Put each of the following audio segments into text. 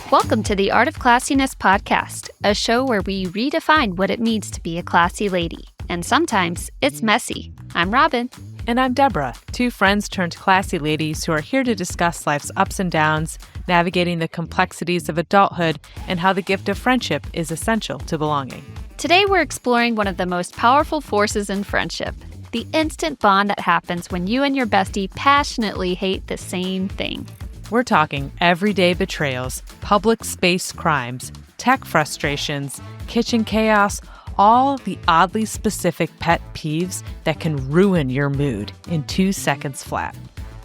Welcome to the Art of Classiness podcast, a show where we redefine what it means to be a classy lady. And sometimes it's messy. I'm Robin. And I'm Deborah, two friends turned classy ladies who are here to discuss life's ups and downs, navigating the complexities of adulthood, and how the gift of friendship is essential to belonging. Today we're exploring one of the most powerful forces in friendship, the instant bond that happens when you and your bestie passionately hate the same thing. We're talking everyday betrayals, public space crimes, tech frustrations, kitchen chaos, all the oddly specific pet peeves that can ruin your mood in 2 seconds flat.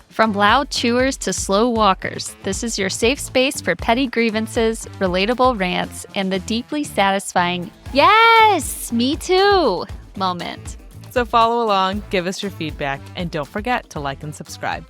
From loud chewers to slow walkers, this is your safe space for petty grievances, relatable rants, and the deeply satisfying, yes, me too moment. So follow along, give us your feedback, and don't forget to like and subscribe.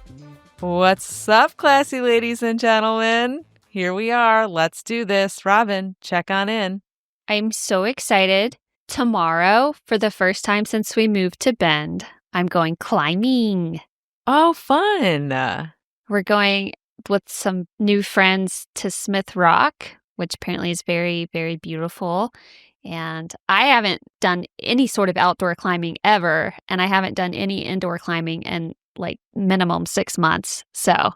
What's up, classy ladies and gentlemen? Here we are. Let's do this. Robin, check on in. I'm so excited. Tomorrow, for the first time since we moved to Bend, I'm going climbing. Oh, fun. We're going with some new friends to Smith Rock, which apparently is very, very beautiful. And I haven't done any sort of outdoor climbing ever, and I haven't done any indoor climbing in like minimum 6 months. So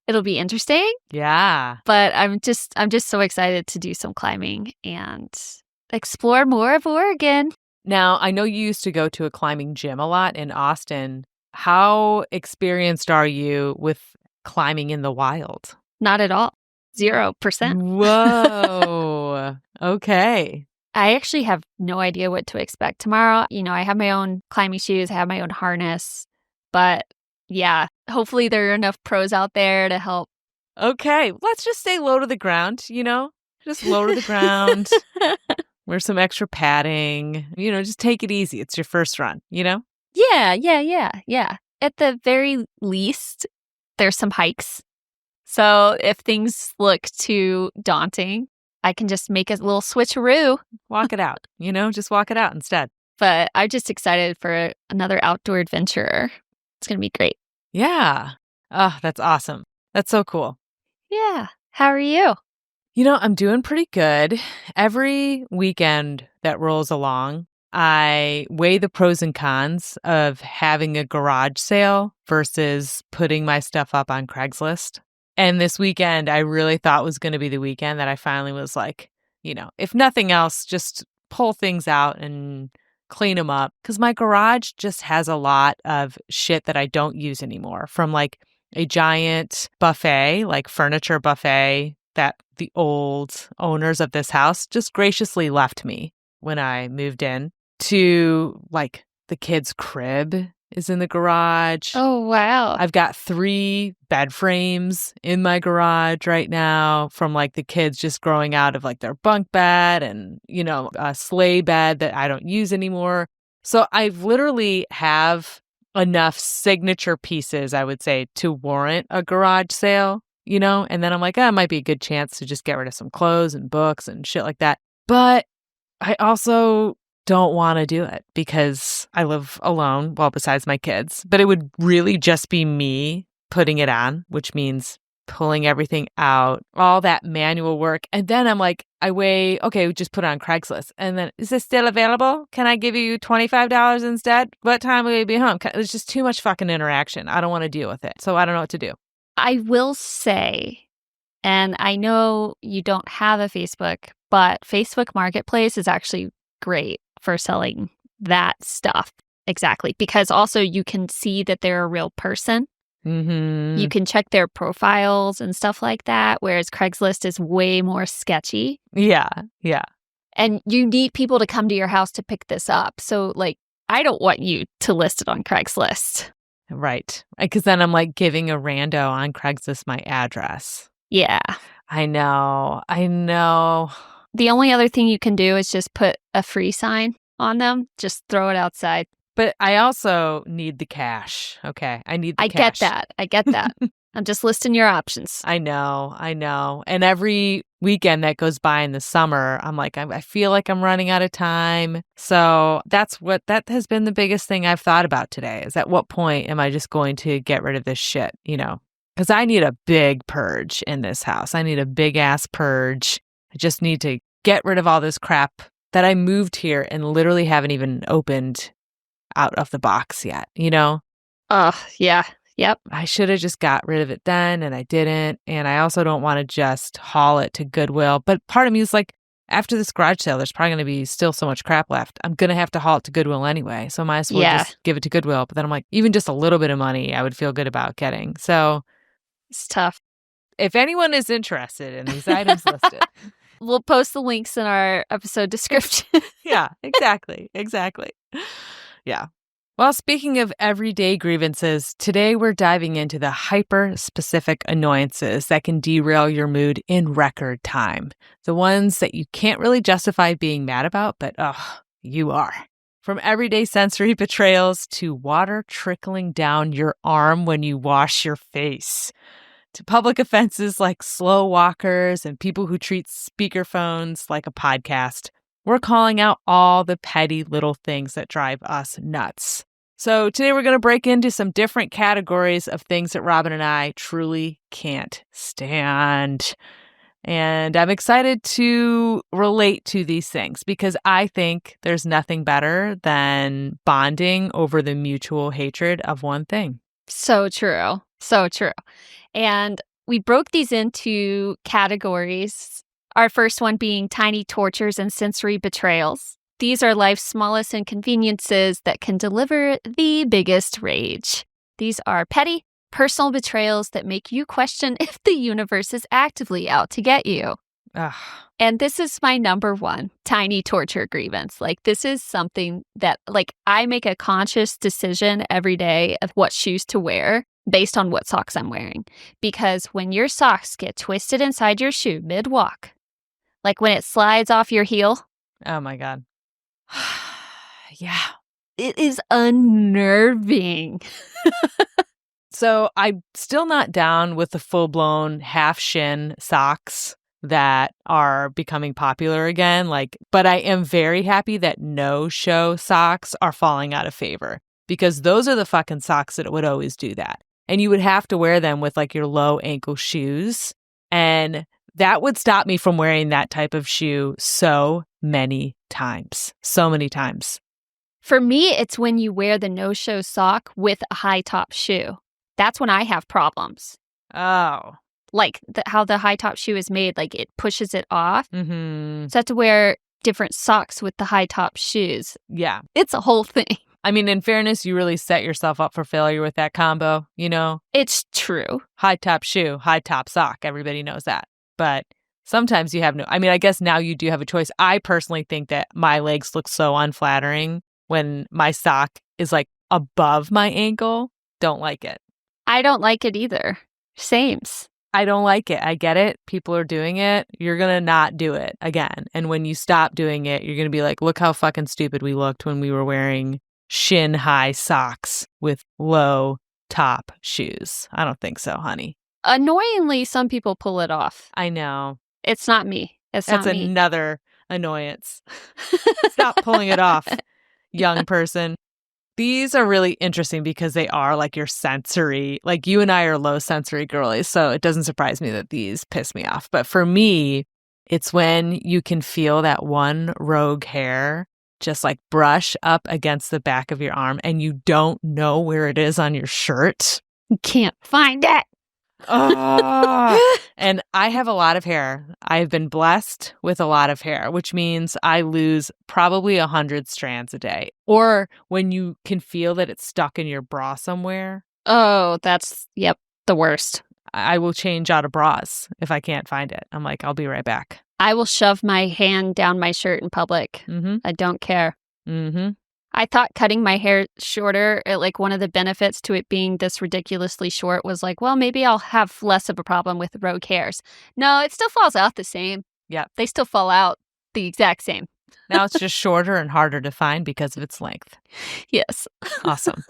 it'll be interesting. Yeah. But I'm just so excited to do some climbing and explore more of Oregon. Now, I know you used to go to a climbing gym a lot in Austin. How experienced are you with climbing in the wild? Not at all. 0%. Whoa. Okay. I actually have no idea what to expect tomorrow. You know, I have my own climbing shoes, I have my own harness. But yeah, hopefully there are enough pros out there to help. Okay. Let's just stay low to the ground, Just low to the ground. Wear some extra padding. Just take it easy. It's your first run, Yeah. At the very least, there's some hikes. So if things look too daunting, I can just make a little switcheroo. Walk it out, just walk it out instead. But I'm just excited for another outdoor adventure. It's going to be great. Yeah. Oh, that's awesome. That's so cool. Yeah. How are you? I'm doing pretty good. Every weekend that rolls along, I weigh the pros and cons of having a garage sale versus putting my stuff up on Craigslist. And this weekend, I really thought was going to be the weekend that I finally was like, if nothing else, just pull things out and clean them up. Because my garage just has a lot of shit that I don't use anymore, from like a giant buffet, like furniture buffet that the old owners of this house just graciously left me when I moved in, to like the kids' crib is in the garage. Oh, wow. I've got 3 bed frames in my garage right now from like the kids just growing out of like their bunk bed and, a sleigh bed that I don't use anymore. So I've literally have enough signature pieces, I would say, to warrant a garage sale, and then I'm like, it might be a good chance to just get rid of some clothes and books and shit like that. But I also don't want to do it because I live alone, well, besides my kids. But it would really just be me putting it on, which means pulling everything out, all that manual work. And then I'm like, okay, just put it on Craigslist. And then, is this still available? Can I give you $25 instead? What time will you be home? There's just too much fucking interaction. I don't want to deal with it. So I don't know what to do. I will say, and I know you don't have a Facebook, but Facebook Marketplace is actually great for selling that stuff. Exactly. Because also you can see that they're a real person. Mm-hmm. You can check their profiles and stuff like that, whereas Craigslist is way more sketchy. Yeah. And you need people to come to your house to pick this up. So, like, I don't want you to list it on Craigslist. Right. Because then I'm like giving a rando on Craigslist my address. Yeah. I know. The only other thing you can do is just put a free sign on them. Just throw it outside. But I also need the cash. Okay. I need the cash. I get that. I'm just listing your options. I know. And every weekend that goes by in the summer, I'm like, I feel like I'm running out of time. So that has been the biggest thing I've thought about today is at what point am I just going to get rid of this shit, Because I need a big purge in this house. I need a big ass purge. I just need to get rid of all this crap that I moved here and literally haven't even opened out of the box yet, Oh, yeah. Yep. I should have just got rid of it then, and I didn't. And I also don't want to just haul it to Goodwill. But part of me is like, after this garage sale, there's probably going to be still so much crap left. I'm going to have to haul it to Goodwill anyway. So I might as well just give it to Goodwill. But then I'm like, even just a little bit of money, I would feel good about getting. So it's tough. If anyone is interested in these items listed, we'll post the links in our episode description. Yeah, exactly. Yeah. Well, speaking of everyday grievances, today we're diving into the hyper-specific annoyances that can derail your mood in record time. The ones that you can't really justify being mad about, but you are. From everyday sensory betrayals to water trickling down your arm when you wash your face, to public offenses like slow walkers and people who treat speakerphones like a podcast, we're calling out all the petty little things that drive us nuts. So today we're going to break into some different categories of things that Robin and I truly can't stand. And I'm excited to relate to these things because I think there's nothing better than bonding over the mutual hatred of one thing. So true. So true. And we broke these into categories. Our first one being tiny tortures and sensory betrayals. These are life's smallest inconveniences that can deliver the biggest rage. These are petty, personal betrayals that make you question if the universe is actively out to get you. Ugh. And this is my number one tiny torture grievance. Like, this is something that, I make a conscious decision every day of what shoes to wear based on what socks I'm wearing. Because when your socks get twisted inside your shoe mid-walk, like when it slides off your heel. Oh my God. Yeah. It is unnerving. So I'm still not down with the full-blown half-shin socks that are becoming popular again. But I am very happy that no-show socks are falling out of favor because those are the fucking socks that would always do that. And you would have to wear them with your low ankle shoes. And that would stop me from wearing that type of shoe so many times. For me, it's when you wear the no-show sock with a high top shoe. That's when I have problems. Oh. How the high top shoe is made, it pushes it off. Mm-hmm. So I have to wear different socks with the high top shoes. Yeah. It's a whole thing. I mean, in fairness, you really set yourself up for failure with that combo, It's true. High top shoe, high top sock. Everybody knows that. But sometimes you have I guess now you do have a choice. I personally think that my legs look so unflattering when my sock is above my ankle. Don't like it. I don't like it either. Sames. I don't like it. I get it. People are doing it. You're going to not do it again. And when you stop doing it, you're going to be like, look how fucking stupid we looked when we were wearing shin high socks with low top shoes. I don't think so, honey. Annoyingly, some people pull it off. I know. It's not me. That's another annoyance. Stop pulling it off, young person. These are really interesting because they are your sensory, you and I are low sensory girlies, so it doesn't surprise me that these piss me off. But for me, it's when you can feel that one rogue hair just brush up against the back of your arm and you don't know where it is on your shirt. You can't find it. And I have a lot of hair. I've been blessed with a lot of hair, which means I lose probably 100 strands a day. Or when you can feel that it's stuck in your bra somewhere. Oh, that's, the worst. I will change out of bras if I can't find it. I'm I'll be right back. I will shove my hand down my shirt in public. Mm-hmm. I don't care. Mm-hmm. I thought cutting my hair shorter, one of the benefits to it being this ridiculously short was well, maybe I'll have less of a problem with rogue hairs. No, it still falls out the same. Yeah. They still fall out the exact same. Now it's just shorter and harder to find because of its length. Yes. Awesome.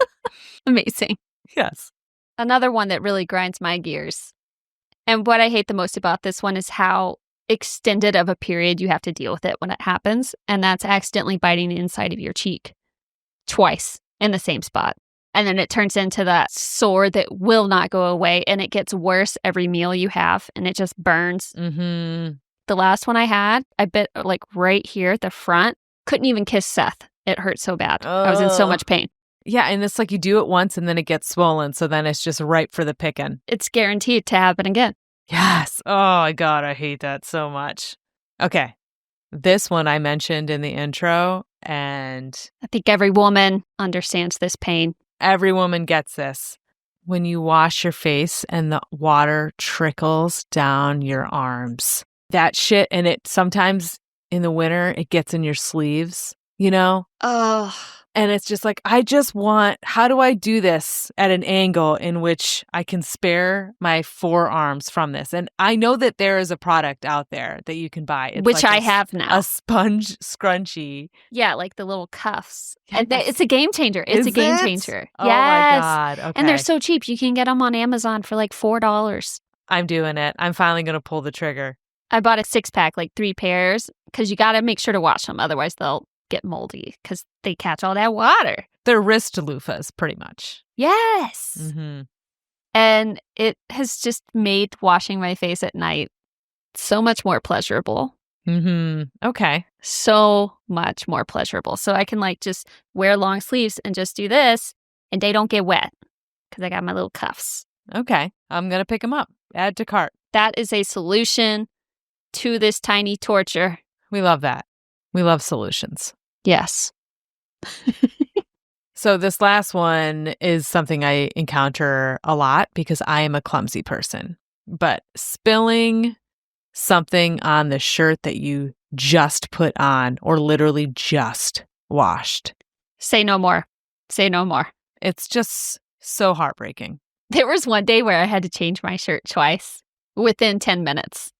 Amazing. Yes. Another one that really grinds my gears. And what I hate the most about this one is how extended of a period you have to deal with it when it happens. And that's accidentally biting the inside of your cheek twice in the same spot. And then it turns into that sore that will not go away. And it gets worse every meal you have. And it just burns. Mm-hmm. The last one I had, I bit like right here at the front. Couldn't even kiss Seth. It hurt so bad. I was in so much pain. Yeah, and it's like you do it once and then it gets swollen. So then it's just ripe for the picking. It's guaranteed to happen again. Yes. Oh, my God. I hate that so much. Okay. This one I mentioned in the intro, and I think every woman understands this pain. Every woman gets this. When you wash your face and the water trickles down your arms. That shit, and it sometimes in the winter, it gets in your sleeves, you know? Oh. And it's just like, how do I do this at an angle in which I can spare my forearms from this? And I know that there is a product out there that you can buy. It's which like I have now. A sponge scrunchie. Yeah, like the little cuffs. Yes. And it's a game changer. It's a game changer. Oh yes. my God. Okay. And they're so cheap. You can get them on Amazon for like $4. I'm doing it. I'm finally going to pull the trigger. I bought a 6-pack, like 3 pairs, because you got to make sure to wash them. Otherwise, they'll get moldy because they catch all that water. They're wrist loofahs, pretty much. Yes. Mm-hmm. And it has just made washing my face at night so much more pleasurable. Mm-hmm. Okay. So much more pleasurable. So I can like just wear long sleeves and just do this and they don't get wet because I got my little cuffs. Okay. I'm going to pick them up. Add to cart. That is a solution to this tiny torture. We love that. We love solutions. Yes. So this last one is something I encounter a lot because I am a clumsy person. But spilling something on the shirt that you just put on or literally just washed. Say no more. Say no more. It's just so heartbreaking. There was one day where I had to change my shirt twice within 10 minutes.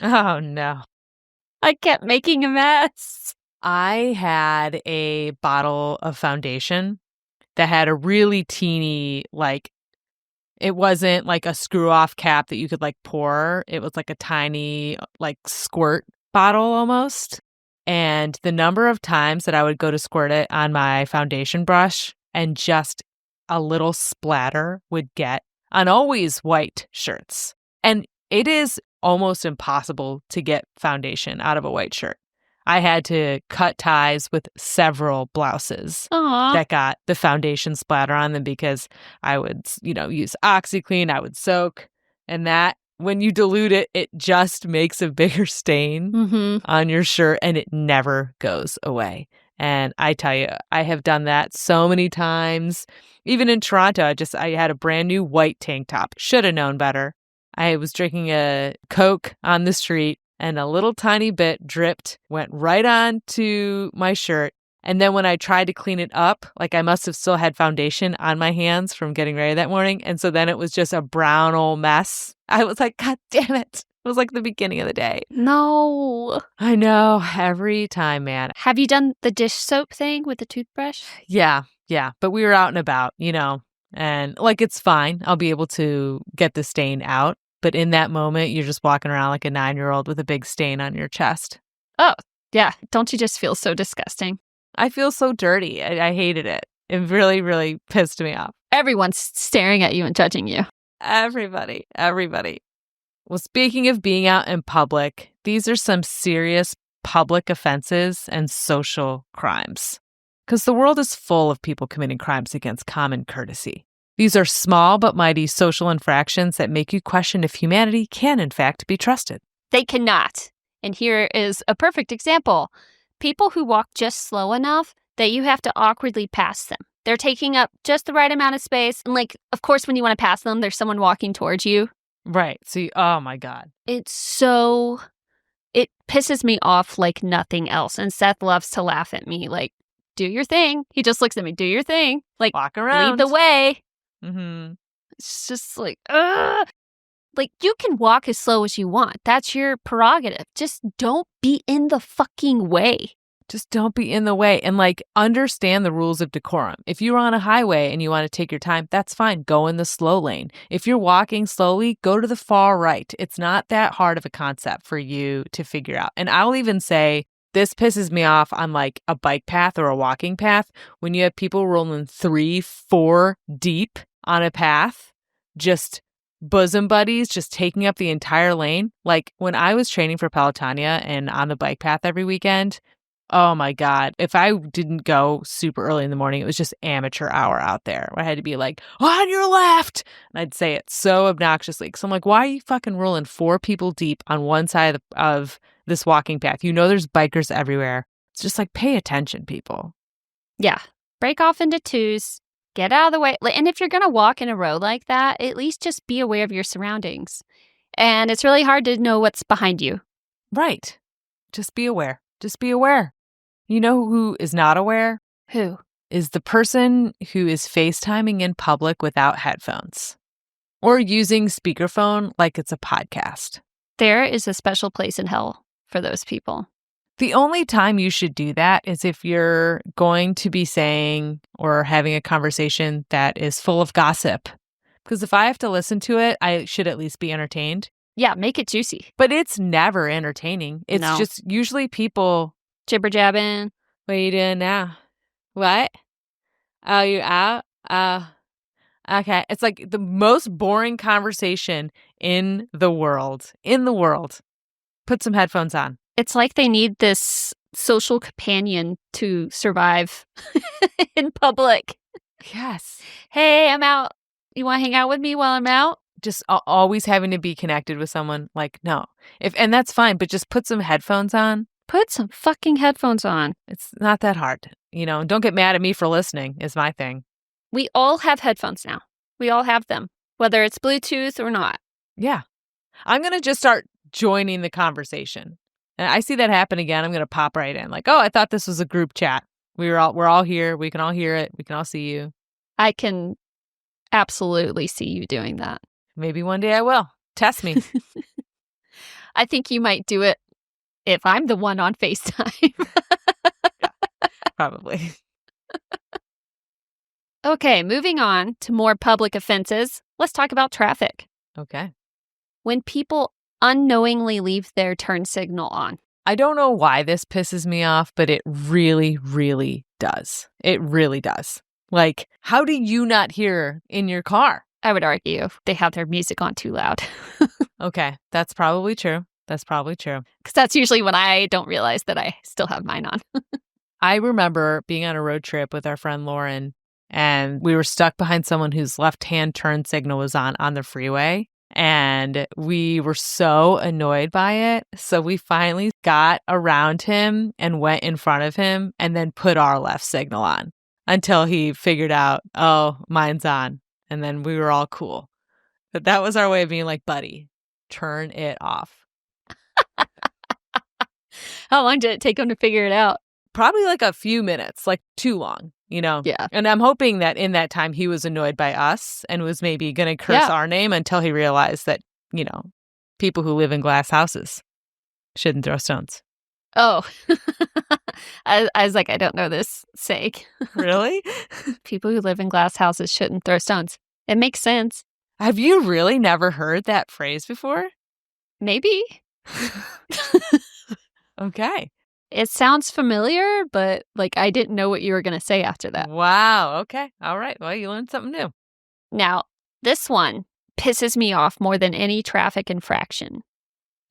Oh, no. I kept making a mess. I had a bottle of foundation that had a really teeny, like, it wasn't like a screw-off cap that you could, like, pour. It was like a tiny, like, squirt bottle almost. And the number of times that I would go to squirt it on my foundation brush and just a little splatter would get on always white shirts. And it is almost impossible to get foundation out of a white shirt. I had to cut ties with several blouses that got the foundation splatter on them because I would, use OxiClean, I would soak, and that, when you dilute it, it just makes a bigger stain on your shirt and it never goes away. And I tell you, I have done that so many times. Even in Toronto, I had a brand new white tank top. Should have known better. I was drinking a Coke on the street and a little tiny bit dripped, went right onto my shirt. And then when I tried to clean it up, like I must have still had foundation on my hands from getting ready that morning. And so then it was just a brown old mess. I was like, God damn it. It was like the beginning of the day. No. I know. Every time, man. Have you done the dish soap thing with the toothbrush? Yeah. But we were out and about, and like it's fine. I'll be able to get the stain out. But in that moment, you're just walking around like a 9-year-old with a big stain on your chest. Oh, yeah. Don't you just feel so disgusting? I feel so dirty. I hated it. It really, really pissed me off. Everyone's staring at you and judging you. Everybody. Well, speaking of being out in public, these are some serious public offenses and social crimes. Because the world is full of people committing crimes against common courtesy. These are small but mighty social infractions that make you question if humanity can, in fact, be trusted. They cannot. And here is a perfect example. People who walk just slow enough that you have to awkwardly pass them. They're taking up just the right amount of space. And of course, when you want to pass them, there's someone walking towards you. Right. See, oh my God. It pisses me off like nothing else. And Seth loves to laugh at me, like, do your thing. He just looks at me, do your thing. Like, walk around. Lead the way. Mm-hmm. It's just like, ugh. Like, you can walk as slow as you want. That's your prerogative. Just don't be in the fucking way. Just don't be in the way and like understand the rules of decorum. If you're on a highway and you want to take your time, that's fine. Go in the slow lane. If you're walking slowly, go to the far right. It's not that hard of a concept for you to figure out. And I'll even say this pisses me off on like a bike path or a walking path when you have people rolling 3, 4 deep on a path, just bosom buddies, just taking up the entire lane. Like when I was training for Pelotonia and on the bike path every weekend, oh my God. If I didn't go super early in the morning, it was just amateur hour out there where I had to be like, on your left. And I'd say it so obnoxiously. So I'm like, why are you fucking rolling 4 people deep on one side of this walking path? You know, there's bikers everywhere. It's just like, pay attention, people. Yeah. Break off into twos. Get out of the way. And if you're going to walk in a row like that, at least just be aware of your surroundings. And it's really hard to know what's behind you. Right. Just be aware. Just be aware. You know who is not aware? Who? Is the person who is FaceTiming in public without headphones or using speakerphone like it's a podcast. There is a special place in hell for those people. The only time you should do that is if you're going to be saying or having a conversation that is full of gossip. Because if I have to listen to it, I should at least be entertained. Yeah, make it juicy. But it's never entertaining. It's just usually people jibber jabbing. What are you doing now? What? Oh, you out? Okay. It's like the most boring conversation in the world. In the world. Put some headphones on. It's like they need this social companion to survive in public. Yes. Hey, I'm out. You want to hang out with me while I'm out? Just always having to be connected with someone. Like, no. And that's fine, but just put some headphones on. Put some fucking headphones on. It's not that hard. You know, don't get mad at me for listening is my thing. We all have headphones now. We all have them, whether it's Bluetooth or not. Yeah. I'm going to just start joining the conversation. And I see that happen again. I'm going to pop right in. Like, oh, I thought this was a group chat. We're all here. We can all hear it. We can all see you. I can absolutely see you doing that. Maybe one day I will. Test me. I think you might do it if I'm the one on FaceTime. Yeah, probably. Okay, moving on to more public offenses. Let's talk about traffic. Okay. When people unknowingly leave their turn signal on. I don't know why this pisses me off, but it really, really does. It really does. Like, how do you not hear in your car? I would argue they have their music on too loud. Okay, that's probably true. That's probably true. Because that's usually when I don't realize that I still have mine on. I remember being on a road trip with our friend Lauren, and we were stuck behind someone whose left-hand turn signal was on the freeway. And we were so annoyed by it. So we finally got around him and went in front of him and then put our left signal on until he figured out, oh, mine's on. And then we were all cool. But that was our way of being like, buddy, turn it off. How long did it take him to figure it out? Probably like a few minutes, like too long, you know? Yeah. And I'm hoping that in that time he was annoyed by us and was maybe going to curse our name until he realized that, you know, people who live in glass houses shouldn't throw stones. Oh, I was like, I don't know this sake. Really? People who live in glass houses shouldn't throw stones. It makes sense. Have you really never heard that phrase before? Maybe. Okay. It sounds familiar, but like I didn't know what you were going to say after that. Wow. Okay. All right. Well, you learned something new. Now, this one pisses me off more than any traffic infraction.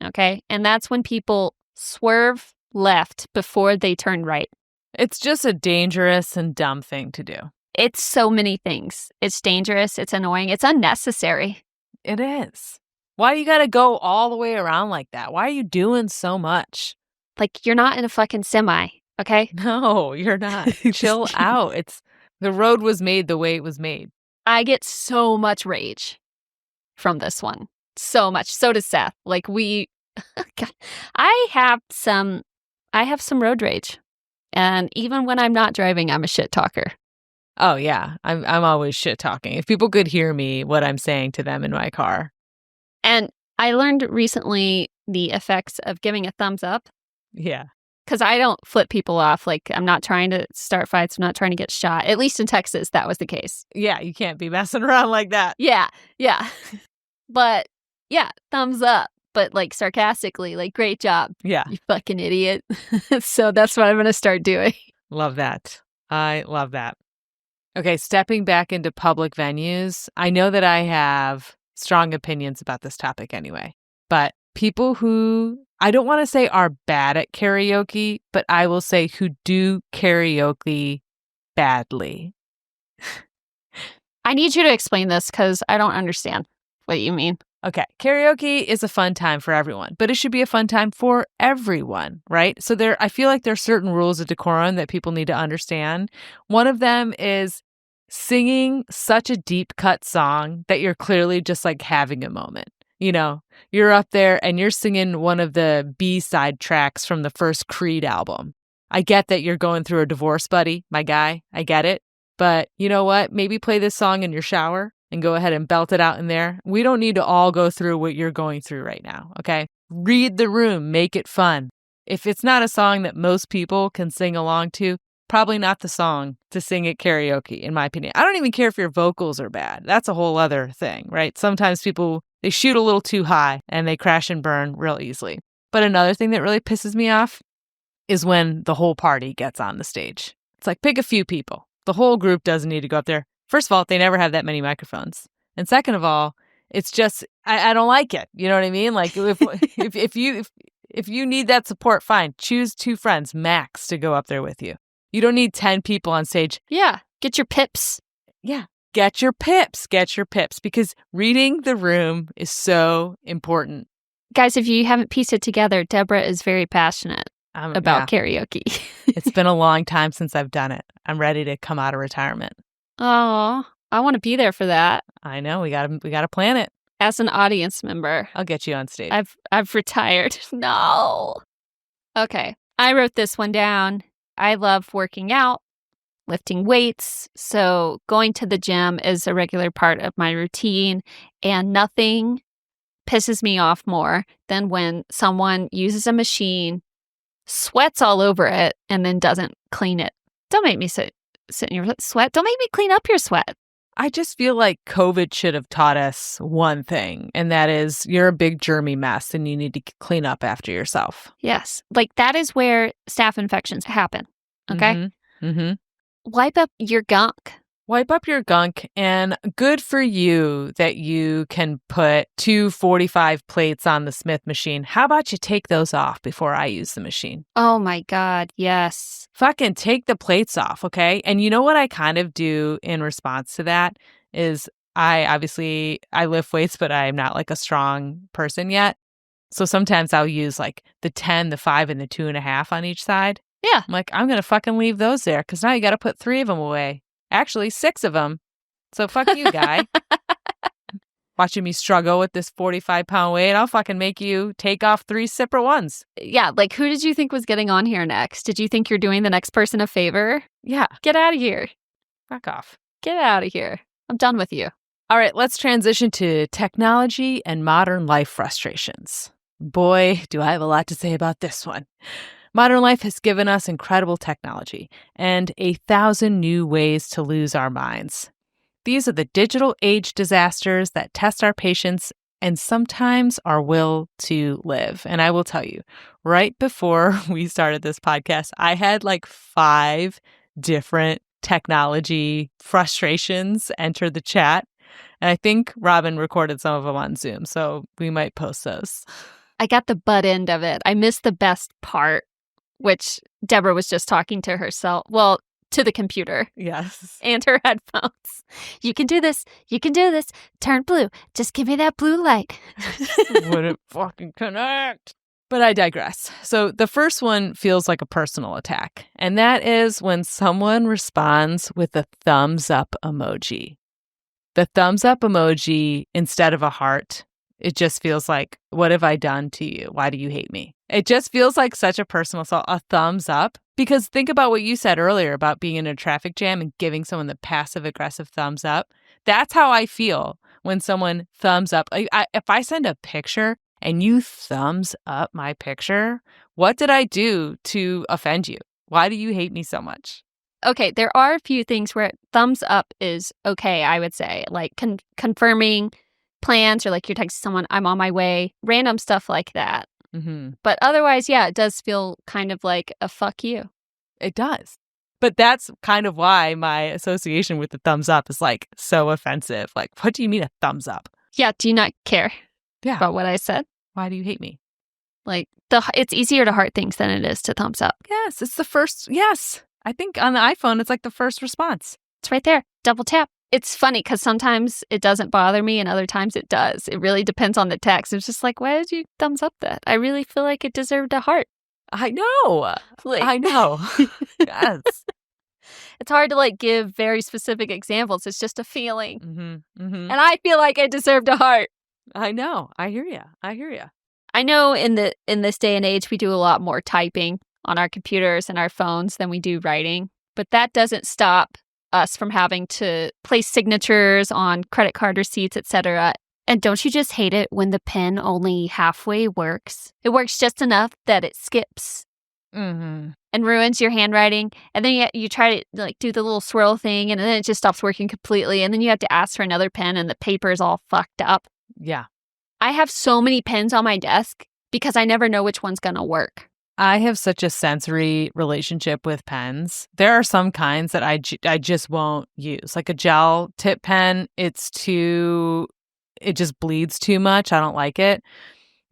Okay? And that's when people swerve left before they turn right. It's just a dangerous and dumb thing to do. It's so many things. It's dangerous. It's annoying. It's unnecessary. It is. Why you got to go all the way around like that? Why are you doing so much? Like, you're not in a fucking semi, okay? No, you're not. Chill out. The road was made the way it was made. I get so much rage from this one. So much. So does Seth. Like I have some road rage. And even when I'm not driving, I'm a shit talker. Oh yeah. I'm always shit talking. If people could hear me, what I'm saying to them in my car. And I learned recently the effects of giving a thumbs up. Yeah. Because I don't flip people off. Like, I'm not trying to start fights. I'm not trying to get shot. At least in Texas, that was the case. Yeah, you can't be messing around like that. Yeah. But, yeah, thumbs up. But, like, sarcastically, like, great job. Yeah. You fucking idiot. So that's what I'm going to start doing. Love that. I love that. Okay, stepping back into public venues, I know that I have strong opinions about this topic anyway, but people who, I don't want to say are bad at karaoke, but I will say who do karaoke badly. I need you to explain this because I don't understand what you mean. Okay, karaoke is a fun time for everyone, but it should be a fun time for everyone, right? So I feel like there's certain rules of decorum that people need to understand. One of them is singing such a deep cut song that you're clearly just like having a moment. You know, you're up there and you're singing one of the B-side tracks from the first Creed album. I get that you're going through a divorce, buddy, my guy. I get it. But you know what? Maybe play this song in your shower and go ahead and belt it out in there. We don't need to all go through what you're going through right now, okay? Read the room, make it fun. If it's not a song that most people can sing along to, probably not the song to sing at karaoke, in my opinion. I don't even care if your vocals are bad. That's a whole other thing, right? Sometimes people, they shoot a little too high and they crash and burn real easily. But another thing that really pisses me off is when the whole party gets on the stage. It's like, pick a few people. The whole group doesn't need to go up there. First of all, they never have that many microphones. And second of all, it's just, I don't like it. You know what I mean? Like if you need that support, fine. Choose 2 friends max to go up there with you. You don't need 10 people on stage. Yeah. Get your pips. Yeah. Get your pips. Get your pips. Because reading the room is so important. Guys, if you haven't pieced it together, Deborah is very passionate about karaoke. It's been a long time since I've done it. I'm ready to come out of retirement. Oh, I want to be there for that. I know. We gotta plan it. As an audience member. I'll get you on stage. I've retired. No. Okay. I wrote this one down. I love working out, lifting weights. So going to the gym is a regular part of my routine, and nothing pisses me off more than when someone uses a machine, sweats all over it, and then doesn't clean it. Don't make me sit in your sweat. Don't make me clean up your sweat. I just feel like COVID should have taught us one thing, and that is you're a big germy mess and you need to clean up after yourself. Yes. Like that is where staph infections happen. Okay? Mm-hmm. Mm-hmm. Wipe up your gunk. Wipe up your gunk, and good for you that you can put 2 45 plates on the Smith machine. How about you take those off before I use the machine? Oh my God, yes. Fucking take the plates off, okay? And you know what I kind of do in response to that is I lift weights, but I'm not like a strong person yet. So sometimes I'll use like the 10, the 5, and the 2.5 on each side. Yeah. I'm like, I'm going to fucking leave those there because now you got to put 3 of them away. Actually, 6 of them. So fuck you, guy. Watching me struggle with this 45-pound weight, I'll fucking make you take off 3 separate ones. Yeah, like who did you think was getting on here next? Did you think you're doing the next person a favor? Yeah. Get out of here. Fuck off. Get out of here. I'm done with you. All right, let's transition to technology and modern life frustrations. Boy, do I have a lot to say about this one. Modern life has given us incredible technology and 1,000 new ways to lose our minds. These are the digital age disasters that test our patience and sometimes our will to live. And I will tell you, right before we started this podcast, I had like 5 different technology frustrations enter the chat. And I think Robin recorded some of them on Zoom, so we might post those. I got the butt end of it. I missed the best part, which Deborah was just talking to herself. Well, to the computer. Yes. And her headphones. You can do this. You can do this. Turn blue. Just give me that blue light. Wouldn't fucking connect. But I digress. So the first one feels like a personal attack. And that is when someone responds with a thumbs up emoji. The thumbs up emoji instead of a heart, it just feels like, what have I done to you? Why do you hate me? It just feels like such a personal assault. A thumbs up. Because think about what you said earlier about being in a traffic jam and giving someone the passive-aggressive thumbs up. That's how I feel when someone thumbs up. If I send a picture and you thumbs up my picture, what did I do to offend you? Why do you hate me so much? Okay, there are a few things where thumbs up is okay, I would say, like confirming plans or like you're texting someone, I'm on my way, random stuff like that. Mm-hmm. But otherwise, yeah, it does feel kind of like a fuck you. It does. But that's kind of why my association with the thumbs up is like so offensive. Like, what do you mean a thumbs up? Yeah, do you not care Yeah. about what I said? Why do you hate me? Like, it's easier to heart things than it is to thumbs up. Yes, it's the first. Yes. I think on the iPhone, it's like the first response. It's right there. Double tap. It's funny because sometimes it doesn't bother me and other times it does. It really depends on the text. It's just like, why did you thumbs up that? I really feel like it deserved a heart. I know. Like, I know. Yes. It's hard to like give very specific examples. It's just a feeling. Mm-hmm. Mm-hmm. And I feel like it deserved a heart. I know. I hear you. I hear you. I know in this day and age, we do a lot more typing on our computers and our phones than we do writing. But that doesn't stop us from having to place signatures on credit card receipts, etc. And don't you just hate it when the pen only halfway works? It works just enough that it skips and ruins your handwriting. And then you try to like do the little swirl thing and then it just stops working completely. And then you have to ask for another pen and the paper is all fucked up. Yeah. I have so many pens on my desk because I never know which one's going to work. I have such a sensory relationship with pens. There are some kinds that I just won't use. Like a gel tip pen, it just bleeds too much. I don't like it.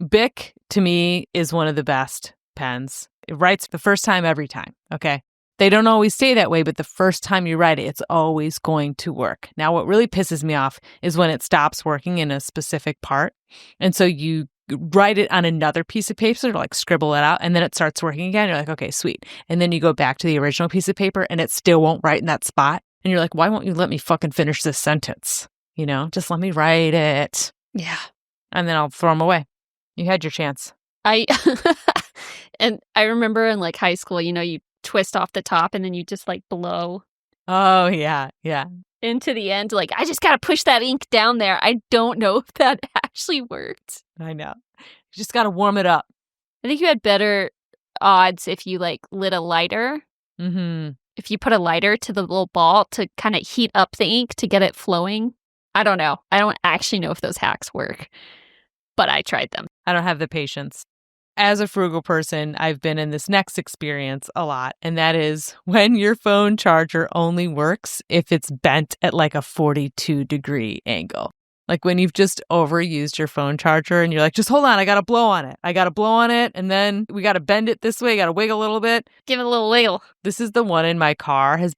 Bic, to me, is one of the best pens. It writes the first time every time, okay? They don't always stay that way, but the first time you write it, it's always going to work. Now, what really pisses me off is when it stops working in a specific part. And so you write it on another piece of paper, like scribble it out, and then it starts working again. You're like, okay, sweet. And then you go back to the original piece of paper and it still won't write in that spot. And you're like, why won't you let me fucking finish this sentence? You know, just let me write it. Yeah. And then I'll throw them away. You had your chance. And I remember in like high school, you twist off the top and then you just like blow. Oh, yeah. Yeah. Into the end, like, I just got to push that ink down there. I don't know if that actually worked. I know. You just got to warm it up. I think you had better odds if you, like, lit a lighter. Mm-hmm. If you put a lighter to the little ball to kind of heat up the ink to get it flowing. I don't know. I don't actually know if those hacks work, but I tried them. I don't have the patience. As a frugal person, I've been in this next experience a lot, and that is when your phone charger only works if it's bent at like a 42-degree angle. Like when you've just overused your phone charger and you're like, just hold on, I got to blow on it. And then we got to bend it this way, got to wiggle a little bit. Give it a little wiggle. This is the one in my car has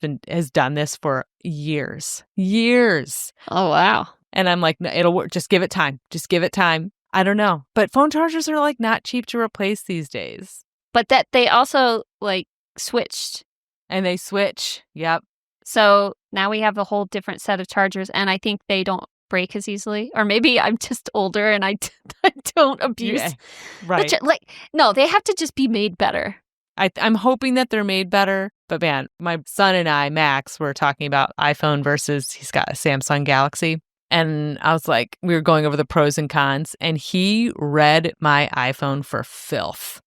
done this for years. Years. Oh, wow. And I'm like, no, it'll work. Just give it time. I don't know. But phone chargers are like not cheap to replace these days. But that they also like switched. And they switch. Yep. So now we have a whole different set of chargers and I think they don't break as easily. Or maybe I'm just older and I don't abuse. Yeah, right. No, they have to just be made better. I'm hoping that they're made better. But man, my son and I, Max, were talking about iPhone versus he's got a Samsung Galaxy. And I was like, we were going over the pros and cons, and he read my iPhone for filth.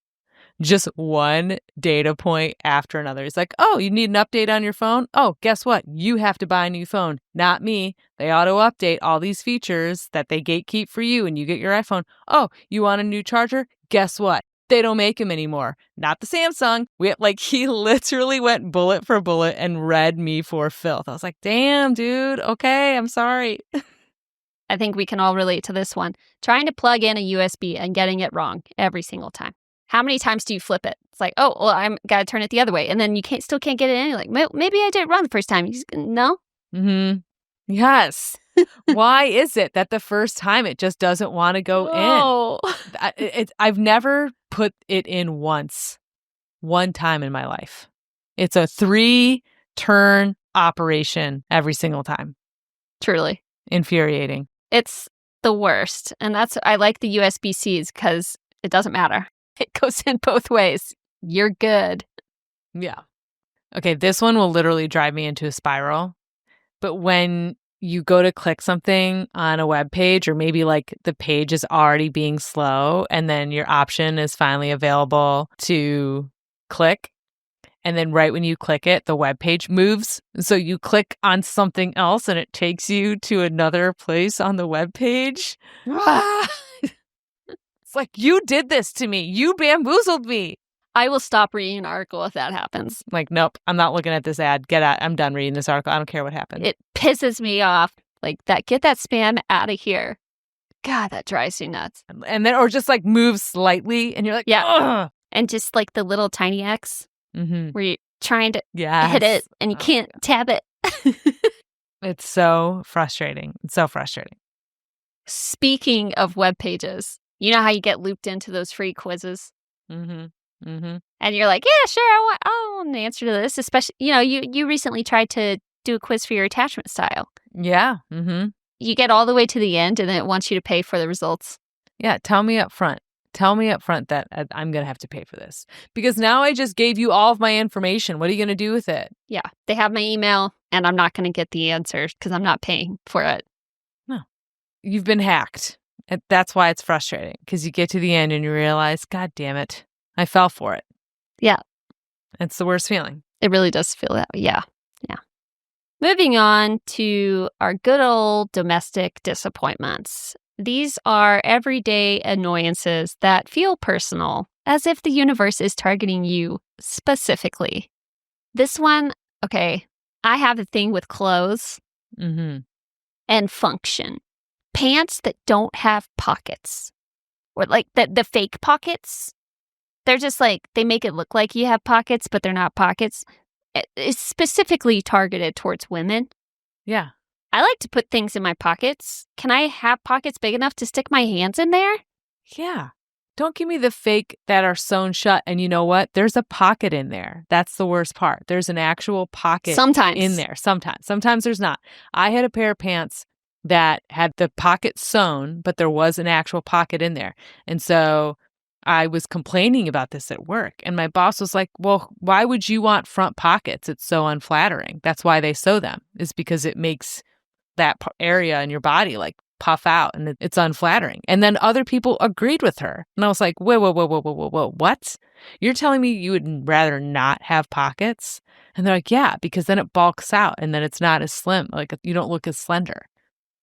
Just one data point after another. He's like, oh, you need an update on your phone? Oh, guess what? You have to buy a new phone. Not me. They auto-update all these features that they gatekeep for you, and you get your iPhone. Oh, you want a new charger? Guess what? They don't make them anymore. Not the Samsung. He literally went bullet for bullet and read me for filth. I was like, damn, dude. Okay, I'm sorry. I think we can all relate to this one. Trying to plug in a USB and getting it wrong every single time. How many times do you flip it? It's like, oh, well, I'm got to turn it the other way. And then you still can't get it in. You're like, maybe I did it wrong the first time. No? Mm-hmm. Yes. Why is it that the first time it just doesn't want to go in? I've never put it in one time in my life. It's a 3-turn operation every single time. Truly. Infuriating. It's the worst. And I like the USB-Cs because it doesn't matter. It goes in both ways. You're good. Yeah. Okay, this one will literally drive me into a spiral. But when you go to click something on a web page, or maybe like the page is already being slow and then your option is finally available to click. And then right when you click it, the web page moves. So you click on something else and it takes you to another place on the web page. It's like, you did this to me. You bamboozled me. I will stop reading an article if that happens. Like, nope, I'm not looking at this ad. Get out. I'm done reading this article. I don't care what happened. It pisses me off. Like, get that spam out of here. God, that drives me nuts. And then, or just like move slightly and you're like, yeah. Ugh. And just like the little tiny X where you're trying to hit it and you can't tab it. It's so frustrating. It's so frustrating. Speaking of web pages, you know how you get looped into those free quizzes? And you're like, yeah, sure, I want an answer to this. Especially, you recently tried to do a quiz for your attachment style. Yeah. You get all the way to the end and then it wants you to pay for the results. Yeah, tell me up front. Tell me up front that I'm going to have to pay for this. Because now I just gave you all of my information. What are you going to do with it? Yeah, they have my email and I'm not going to get the answers because I'm not paying for it. No. You've been hacked. And that's why it's frustrating. Because you get to the end and you realize, God damn it, I fell for it. Yeah. It's the worst feeling. It really does feel that way. Yeah. Moving on to our good old domestic disappointments. These are everyday annoyances that feel personal, as if the universe is targeting you specifically. This one, okay, I have a thing with clothes and function. Pants that don't have pockets, or like the fake pockets. They're just like, they make it look like you have pockets, but they're not pockets. It's specifically targeted towards women. Yeah. I like to put things in my pockets. Can I have pockets big enough to stick my hands in there? Yeah. Don't give me the fake that are sewn shut. And you know what? There's a pocket in there. That's the worst part. There's an actual pocket Sometimes in there. Sometimes there's not. I had a pair of pants that had the pocket sewn, but there was an actual pocket in there. And so I was complaining about this at work. And my boss was like, well, why would you want front pockets? It's so unflattering. That's why they sew them, is because it makes that area in your body like puff out and it's unflattering. And then other people agreed with her. And I was like, whoa, what? You're telling me you would rather not have pockets? And they're like, yeah, because then it bulks out and then it's not as slim. Like you don't look as slender.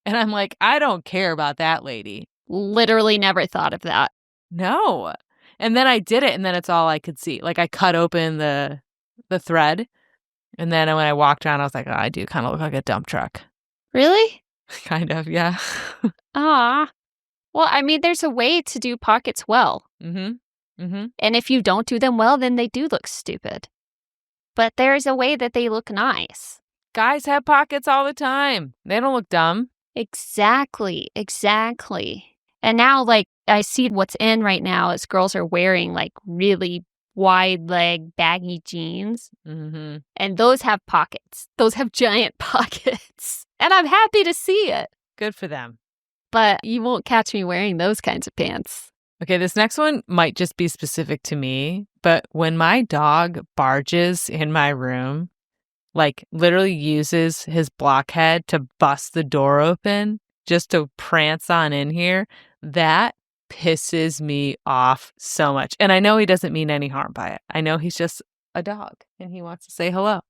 And I'm like, I don't care about that, lady. Literally never thought of that. No. And then I did it and then it's all I could see. Like I cut open the thread. And then when I walked around, I was like, oh, I do kind of look like a dump truck. Really? Kind of, yeah. Well, I mean, there's a way to do pockets well. And if you don't do them well, then they do look stupid. But there's a way that they look nice. Guys have pockets all the time. They don't look dumb. Exactly. And now, like, I see what's in right now is girls are wearing, like, really wide leg baggy jeans. And those have pockets. Those have giant pockets. And I'm happy to see it. Good for them. But you won't catch me wearing those kinds of pants. Okay, this next one might just be specific to me, but when my dog barges in my room, like literally uses his blockhead to bust the door open just to prance on in here, that pisses me off so much. And I know he doesn't mean any harm by it. I know he's just a dog and he wants to say hello.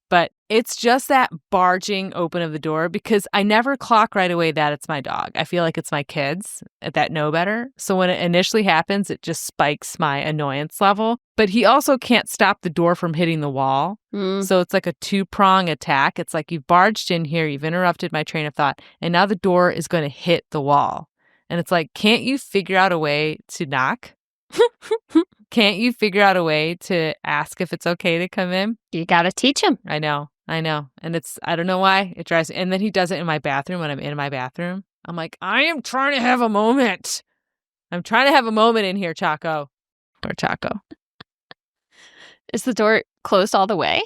But it's just that barging open of the door because I never clock right away that it's my dog. I feel like it's my kids that know better. So when it initially happens, it just spikes my annoyance level. But he also can't stop the door from hitting the wall. So it's like a two-prong attack. It's like you've barged in here, you've interrupted my train of thought, and now the door is going to hit the wall. And it's like, can't you figure out a way to knock? Can't you figure out a way to ask if it's okay to come in? You got to teach him. I know. And I don't know why it drives me. And then he does it in my bathroom when I'm in my bathroom. I'm like, I am trying to have a moment. I'm trying to have a moment in here, Chaco. Or Chaco. Is the door closed all the way?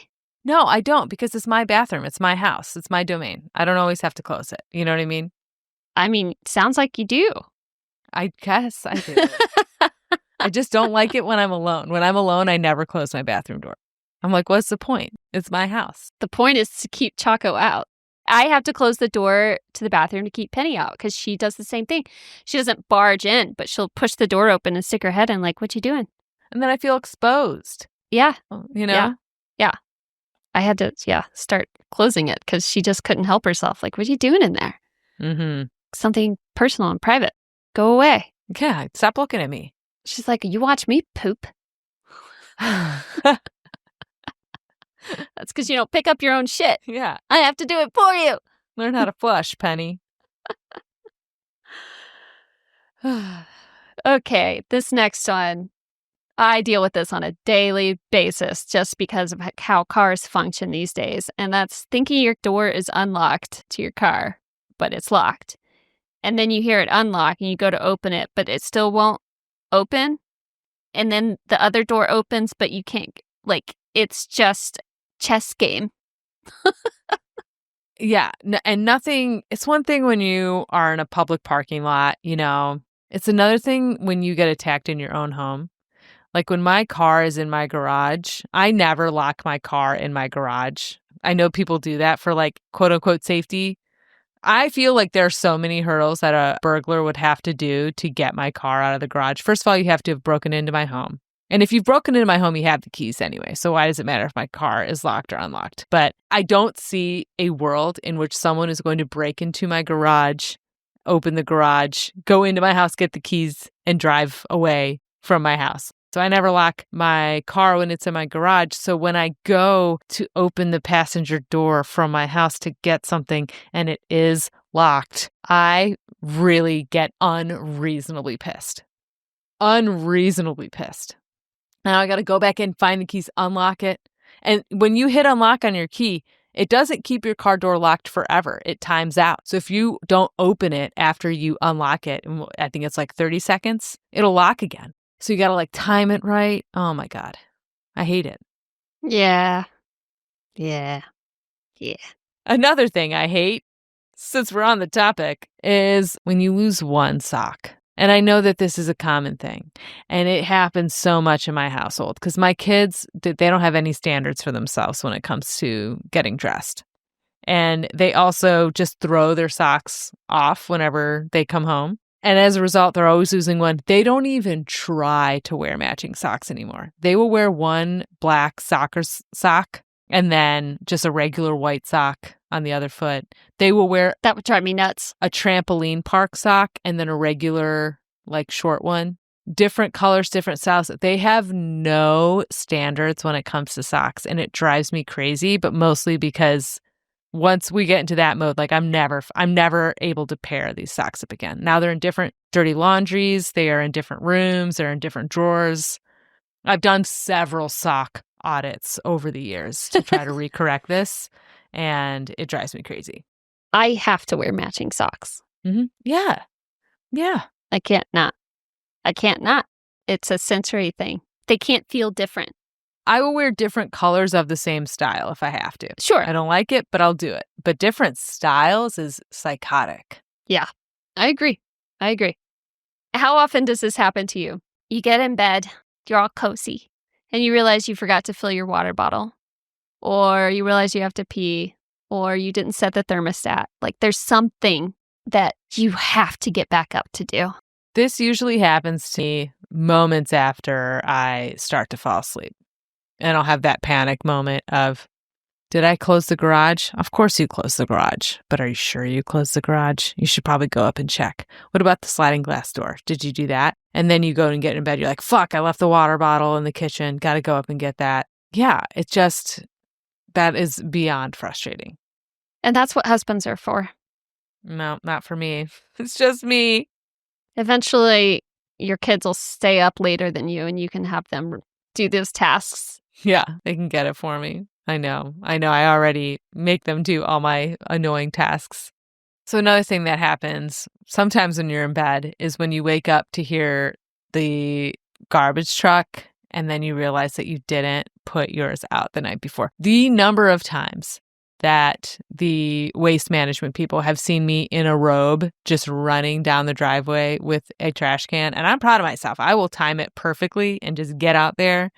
No, I don't, because it's my bathroom. It's my house. It's my domain. I don't always have to close it. You know what I mean? I mean, sounds like you do. I guess I do. I just don't like it when I'm alone. When I'm alone, I never close my bathroom door. I'm like, what's the point? It's my house. The point is to keep Chaco out. I have to close the door to the bathroom to keep Penny out because she does the same thing. She doesn't barge in, but she'll push the door open and stick her head in like, what you doing? And then I feel exposed, Yeah. you know? Yeah. Yeah. I had to, start closing it because she just couldn't help herself. Like, what are you doing in there? Mm-hmm. Something personal and private. Go away. Yeah, stop looking at me. She's like, you watch me poop. That's because you don't pick up your own shit. Yeah. I have to do it for you. Learn how to flush, Penny. Okay, this next one. I deal with this on a daily basis just because of how cars function these days. And that's thinking your door is unlocked to your car, but it's locked. And then you hear it unlock and you go to open it, but it still won't open. And then the other door opens, but you can't, like, it's just chess game. Yeah. And nothing, it's one thing when you are in a public parking lot, you know, it's another thing when you get attacked in your own home. Like when my car is in my garage, I never lock my car in my garage. I know people do that for like quote unquote safety. I feel like there are so many hurdles that a burglar would have to do to get my car out of the garage. First of all, you have to have broken into my home. And if you've broken into my home, you have the keys anyway. So why does it matter if my car is locked or unlocked? But I don't see a world in which someone is going to break into my garage, open the garage, go into my house, get the keys, and drive away from my house. So I never lock my car when it's in my garage. So when I go to open the passenger door from my house to get something and it is locked, I really get unreasonably pissed. Unreasonably pissed. Now I got to go back in, find the keys, unlock it. And when you hit unlock on your key, it doesn't keep your car door locked forever. It times out. So if you don't open it after you unlock it, and I think it's like 30 seconds, it'll lock again. So you got to like time it right. Oh my God. I hate it. Yeah. Yeah. Yeah. Another thing I hate, since we're on the topic, is when you lose one sock. And I know that this is a common thing. And it happens so much in my household because my kids, they don't have any standards for themselves when it comes to getting dressed. And they also just throw their socks off whenever they come home. And as a result, they're always losing one. They don't even try to wear matching socks anymore. They will wear one black soccer sock and then just a regular white sock on the other foot. They will wear That would drive me nuts. a trampoline park sock and then a regular, like, short one. Different colors, different styles. They have no standards when it comes to socks, and it drives me crazy, but mostly because once we get into that mode, like I'm never able to pair these socks up again. Now they're in different dirty laundries. They are in different rooms. They're in different drawers. I've done several sock audits over the years to try to recorrect this, and it drives me crazy. I have to wear matching socks. Mm-hmm. Yeah. Yeah. I can't not. It's a sensory thing. They can't feel different. I will wear different colors of the same style if I have to. Sure. I don't like it, but I'll do it. But different styles is psychotic. Yeah, I agree. How often does this happen to you? You get in bed, you're all cozy, and you realize you forgot to fill your water bottle, or you realize you have to pee, or you didn't set the thermostat. Like there's something that you have to get back up to do. This usually happens to me moments after I start to fall asleep. And I'll have that panic moment of, did I close the garage? Of course you closed the garage, but are you sure you closed the garage? You should probably go up and check. What about the sliding glass door? Did you do that? And then you go and get in bed. You're like, fuck, I left the water bottle in the kitchen. Got to go up and get that. Yeah, that is beyond frustrating. And that's what husbands are for. No, not for me. It's just me. Eventually, your kids will stay up later than you, and you can have them do those tasks. Yeah, they can get it for me. I know. I already make them do all my annoying tasks. So another thing that happens sometimes when you're in bed is when you wake up to hear the garbage truck and then you realize that you didn't put yours out the night before. The number of times that the waste management people have seen me in a robe just running down the driveway with a trash can, and I'm proud of myself. I will time it perfectly and just get out there.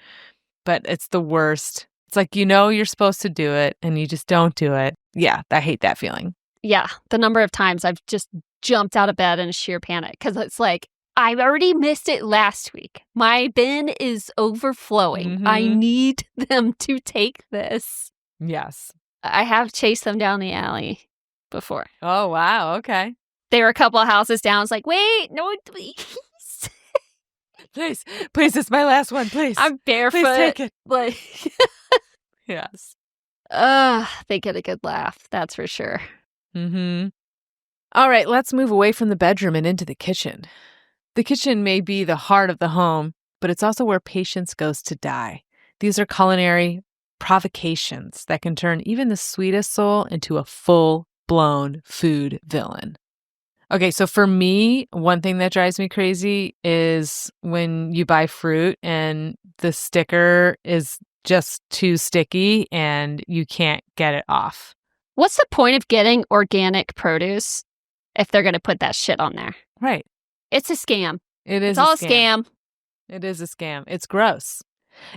But it's the worst It's like, you're supposed to do it and you just don't do it. Yeah, I hate that feeling. Yeah, the number of times I've just jumped out of bed in sheer panic because it's like, I already missed it last week. My bin is overflowing. I Mhm. need them to take this. Yes. I have chased them down the alley before. Oh, wow. Okay. They were a couple of houses down. I was like, wait, no, please. Please, it's my last one, please. I'm barefoot. Please take it. Like, Yes. they get a good laugh. That's for sure. Mm-hmm. All right, let's move away from the bedroom and into the kitchen. The kitchen may be the heart of the home, but it's also where patience goes to die. These are culinary provocations that can turn even the sweetest soul into a full-blown food villain. Okay, so for me, one thing that drives me crazy is when you buy fruit and the sticker is just too sticky and you can't get it off. What's the point of getting organic produce if they're going to put that shit on there? Right. It's a scam. It's all a scam. It is a scam. It's gross.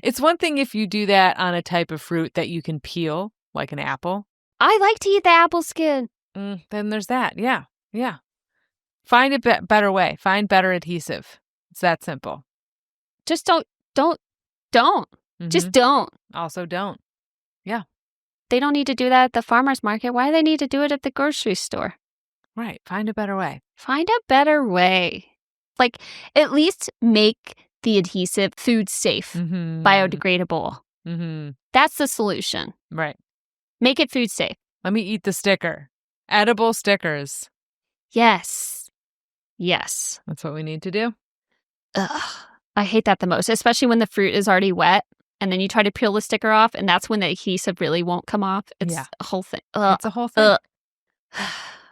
It's one thing if you do that on a type of fruit that you can peel, like an apple. I like to eat the apple skin. Then there's that. Yeah. Yeah. Find a better way. Find better adhesive. It's that simple. Just don't. Just don't. Also don't. Yeah. They don't need to do that at the farmer's market. Why do they need to do it at the grocery store? Right. Find a better way. Find a better way. Like, at least make the adhesive food safe, biodegradable. That's the solution. Right. Make it food safe. Let me eat the sticker. Edible stickers. Yes. Yes. That's what we need to do. Ugh. I hate that the most, especially when the fruit is already wet and then you try to peel the sticker off and that's when the adhesive really won't come off. It's a whole thing. It's a whole thing.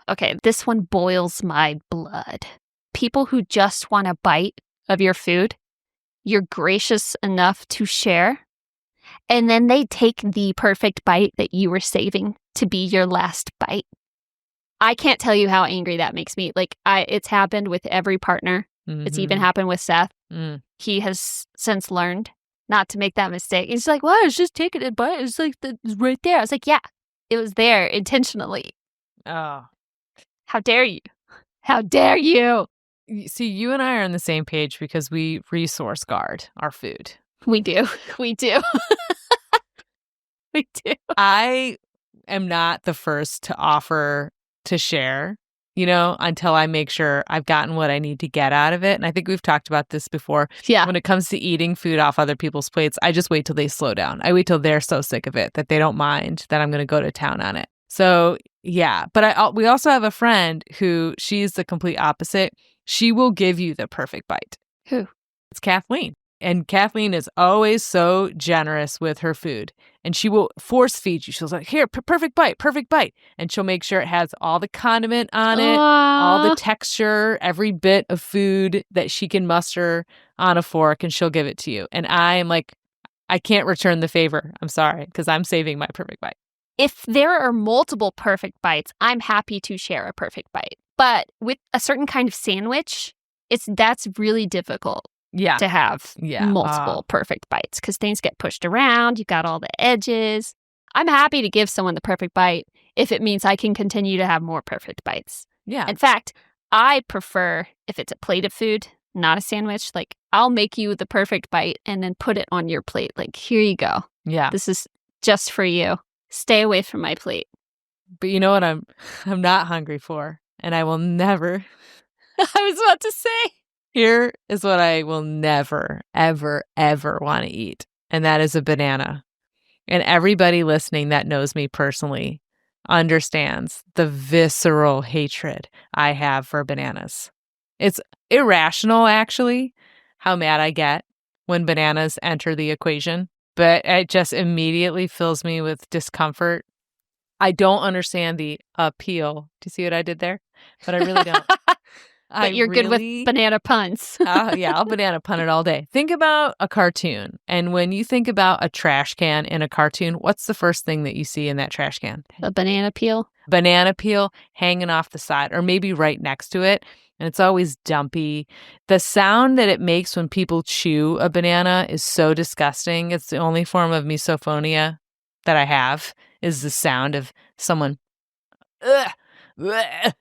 Okay, this one boils my blood. People who just want a bite of your food, you're gracious enough to share, and then they take the perfect bite that you were saving to be your last bite. I can't tell you how angry that makes me. Like, it's happened with every partner. It's even happened with Seth. He has since learned not to make that mistake. He's like, well, I was just taking a bite. It's like, it's right there. I was like, yeah, it was there intentionally. Oh. How dare you? How dare you? See, you and I are on the same page because we resource guard our food. We do. We do. We do. I am not the first to offer to share, until I make sure I've gotten what I need to get out of it. And I think we've talked about this before. Yeah. When it comes to eating food off other people's plates, I just wait till they slow down. I wait till they're so sick of it that they don't mind that I'm going to go to town on it. So, yeah. But we also have a friend who she's the complete opposite. She will give you the perfect bite. Who? It's Kathleen. And Kathleen is always so generous with her food. And she will force feed you. She'll say, here, perfect bite. And she'll make sure it has all the condiment on it, all the texture, every bit of food that she can muster on a fork, and she'll give it to you. And I am like, I can't return the favor. I'm sorry, because I'm saving my perfect bite. If there are multiple perfect bites, I'm happy to share a perfect bite. But with a certain kind of sandwich, that's really difficult. Yeah. To have multiple perfect bites because things get pushed around. You got all the edges. I'm happy to give someone the perfect bite if it means I can continue to have more perfect bites. Yeah. In fact, I prefer if it's a plate of food, not a sandwich. Like, I'll make you the perfect bite and then put it on your plate. Like, here you go. Yeah. This is just for you. Stay away from my plate. But you know what I'm not hungry for, and I will never. I was about to say. Here is what I will never, ever, ever want to eat, and that is a banana. And everybody listening that knows me personally understands the visceral hatred I have for bananas. It's irrational, actually, how mad I get when bananas enter the equation, but it just immediately fills me with discomfort. I don't understand the appeal. Do you see what I did there? But I really don't. But you're good with banana puns. Yeah, I'll banana pun it all day. Think about a cartoon. And when you think about a trash can in a cartoon, what's the first thing that you see in that trash can? A banana peel. Banana peel hanging off the side or maybe right next to it. and it's always dumpy. The sound that it makes when people chew a banana is so disgusting. It's the only form of misophonia that I have, is the sound of someone. Ugh, ugh.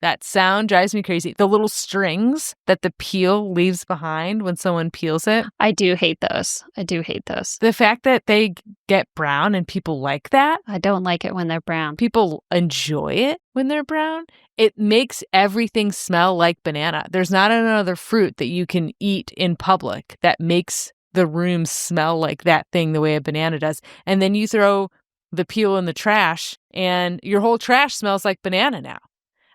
That sound drives me crazy. The little strings that the peel leaves behind when someone peels it. I do hate those. The fact that they get brown and people like that. I don't like it when they're brown. People enjoy it when they're brown. It makes everything smell like banana. There's not another fruit that you can eat in public that makes the room smell like that thing the way a banana does. And then you throw the peel in the trash and your whole trash smells like banana now.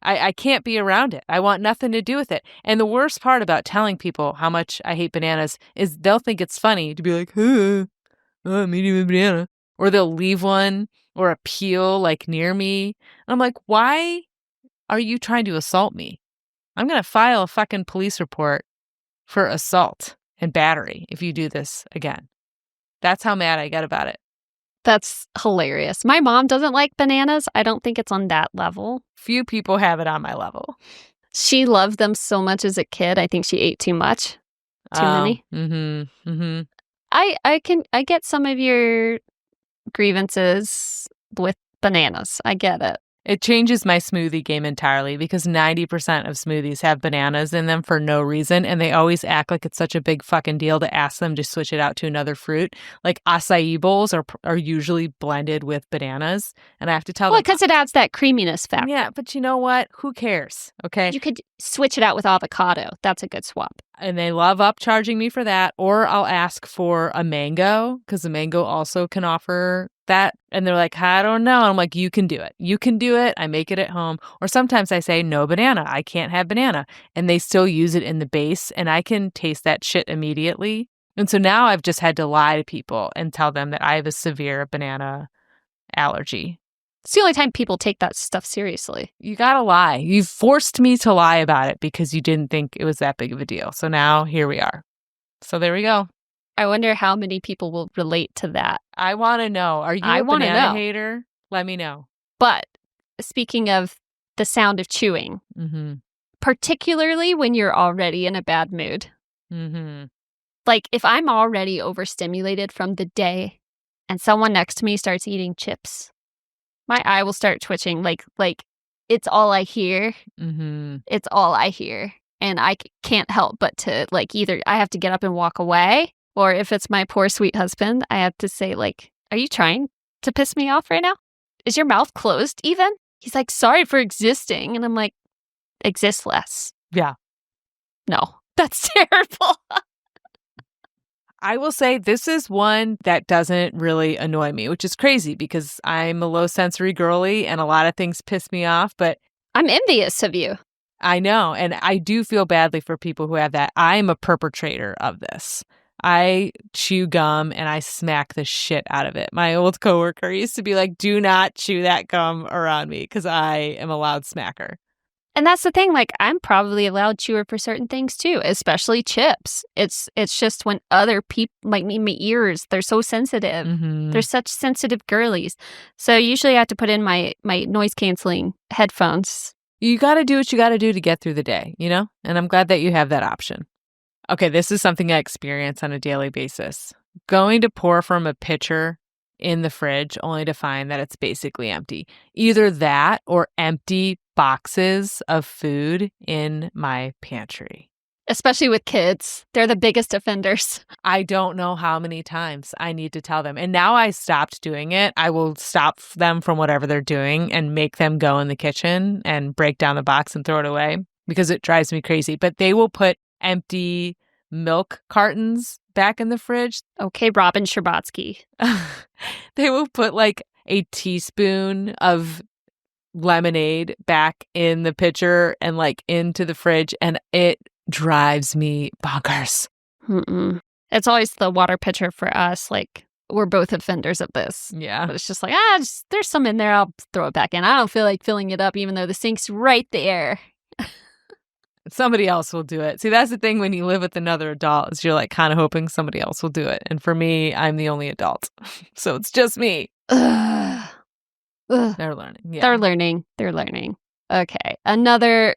I can't be around it. I want nothing to do with it. And the worst part about telling people how much I hate bananas is they'll think it's funny to be like, I'm eating a banana. Or they'll leave one or a peel like near me. And I'm like, why are you trying to assault me? I'm going to file a fucking police report for assault and battery if you do this again. That's how mad I get about it. That's hilarious. My mom doesn't like bananas. I don't think it's on that level. Few people have it on my level. She loved them so much as a kid. I think she ate too much. Too many. Mm-hmm. Mm-hmm. I get some of your grievances with bananas. I get it. It changes my smoothie game entirely because 90% of smoothies have bananas in them for no reason, and they always act like it's such a big fucking deal to ask them to switch it out to another fruit. Like acai bowls are usually blended with bananas, and I have to tell them. Well, because it adds that creaminess factor. Yeah, but you know what? Who cares? Okay. You could switch it out with avocado. That's a good swap. And they love upcharging me for that. Or I'll ask for a mango because the mango also can offer that. And they're like, I don't know. I'm like, you can do it. You can do it. I make it at home. Or sometimes I say, no banana. I can't have banana. And they still use it in the base. And I can taste that shit immediately. And so now I've just had to lie to people and tell them that I have a severe banana allergy. It's the only time people take that stuff seriously. You gotta lie. You've forced me to lie about it because you didn't think it was that big of a deal. So now here we are. So there we go. I wonder how many people will relate to that. I want to know. Are you a banana hater? Let me know. But speaking of the sound of chewing, particularly when you're already in a bad mood. Like if I'm already overstimulated from the day and someone next to me starts eating chips, my eye will start twitching like it's all I hear. It's all I hear. And I can't help but to like either I have to get up and walk away, or if it's my poor sweet husband, I have to say like, are you trying to piss me off right now? Is your mouth closed even? He's like, sorry for existing. And I'm like, exist less. Yeah. No, that's terrible. I will say this is one that doesn't really annoy me, which is crazy because I'm a low sensory girly and a lot of things piss me off, but I'm envious of you. I know. And I do feel badly for people who have that. I'm a perpetrator of this. I chew gum and I smack the shit out of it. My old coworker used to be like, do not chew that gum around me because I am a loud smacker. And that's the thing, like, I'm probably a loud chewer for certain things, too, especially chips. It's just when other people, like me, my ears, they're so sensitive. They're such sensitive girlies. So usually I have to put in my noise-canceling headphones. You got to do what you got to do to get through the day, you know? And I'm glad that you have that option. Okay, this is something I experience on a daily basis. Going to pour from a pitcher in the fridge only to find that it's basically empty. Either that or empty boxes of food in my pantry. Especially with kids. They're the biggest offenders. I don't know how many times I need to tell them. And now I stopped doing it. I will stop them from whatever they're doing and make them go in the kitchen and break down the box and throw it away because it drives me crazy. But they will put empty milk cartons back in the fridge. Okay, 𝐵𝗵𝐵𝘀. They will put like a teaspoon of lemonade back in the pitcher and like into the fridge, and it drives me bonkers. It's always the water pitcher for us. Like, we're both offenders of this. Yeah. But it's just like, there's some in there. I'll throw it back in. I don't feel like filling it up, even though the sink's right there. Somebody else will do it. See, that's the thing when you live with another adult is you're like kind of hoping somebody else will do it. And for me, I'm the only adult. So it's just me. They're learning. Yeah. They're learning. Okay. Another